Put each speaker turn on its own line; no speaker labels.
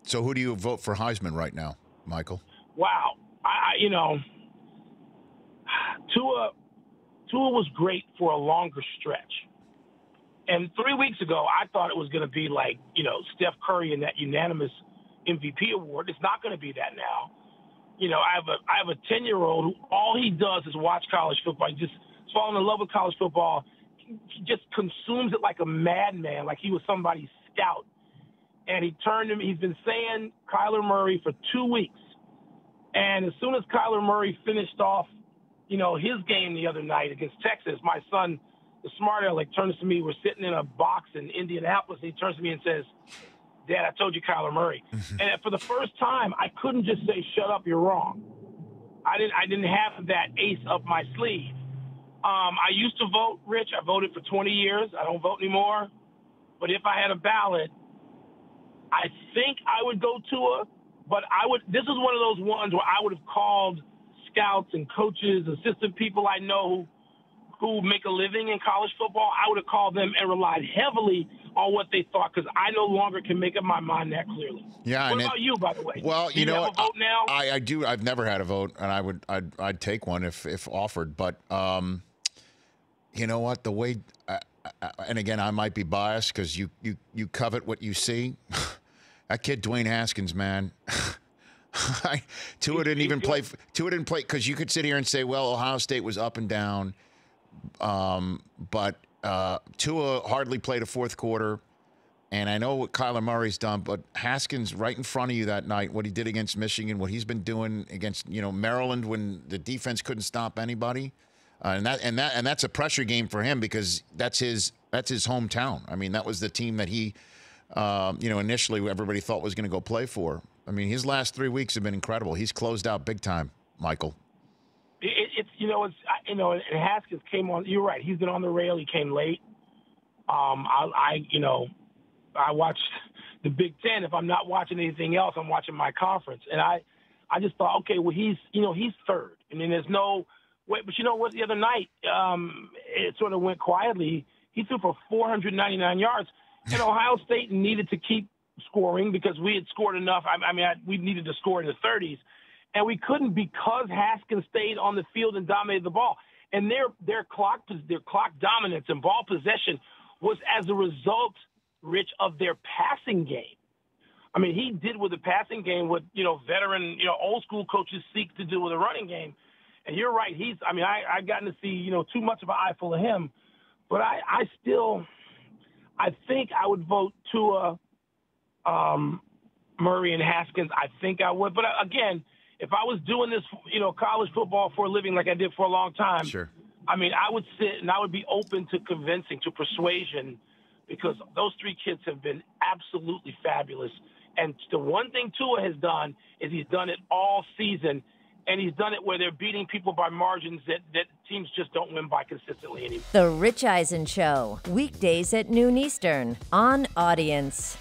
So who do you vote for Heisman right now, Michael?
Wow. Tua was great for a longer stretch. And 3 weeks ago, I thought it was going to be like, Steph Curry in that unanimous MVP award. It's not going to be that now. I have a 10-year-old who all he does is watch college football. He just is falling in love with college football. He just consumes it like a madman, like he was somebody's scout. And he's been saying Kyler Murray for 2 weeks. And as soon as Kyler Murray finished off, his game the other night against Texas, my son, the smart aleck, turns to me. We're sitting in a box in Indianapolis, and he turns to me and says, "Dad, I told you Kyler Murray." And for the first time, I couldn't just say, "Shut up, you're wrong." I didn't have that ace up my sleeve. I used to vote, Rich. I voted for 20 years. I don't vote anymore. But if I had a ballot, I think I would go Tua. But this is one of those ones where I would have called scouts and coaches, assistant people I know who make a living in college football. I would have called them and relied heavily on what they thought, because I no longer can make up my mind that clearly.
Yeah.
What about you, by the way?
Well,
do you have a vote now?
I do. I've never had a vote, and I'd take one if offered. But you know what? The way, and again, I might be biased because you covet what you see. That kid Dwayne Haskins, man. Tua didn't even play. Tua didn't play because you could sit here and say, well, Ohio State was up and down, but Tua hardly played a fourth quarter. And I know what Kyler Murray's done, but Haskins right in front of you that night, what he did against Michigan, what he's been doing against Maryland when the defense couldn't stop anybody, and that's a pressure game for him because that's his hometown. I mean, that was the team that he initially everybody thought was going to go play for. I mean, his last 3 weeks have been incredible. He's closed out big time, Michael.
And Haskins came on. You're right. He's been on the rail. He came late. I watched the Big Ten. If I'm not watching anything else, I'm watching my conference. And I just thought, okay, well, he's third. I mean, there's no way. But you know what? The other night, it sort of went quietly. He threw for 499 yards. And Ohio State needed to keep scoring because we had scored enough. We needed to score in the 30s. And we couldn't because Haskins stayed on the field and dominated the ball. And their clock dominance and ball possession was as a result, Rich, of their passing game. I mean, he did with the passing game what, veteran, old school coaches seek to do with a running game. And you're right. I've gotten to see, too much of an eyeful of him. But I think I would vote Tua, Murray, and Haskins. I think I would. But again, if I was doing this, college football for a living like I did for a long time,
sure.
I would sit and I would be open to convincing, to persuasion, because those three kids have been absolutely fabulous. And the one thing Tua has done is he's done it all season, and he's done it where they're beating people by margins that teams just don't win by consistently anymore.
The Rich Eisen Show, weekdays at noon Eastern on Audience.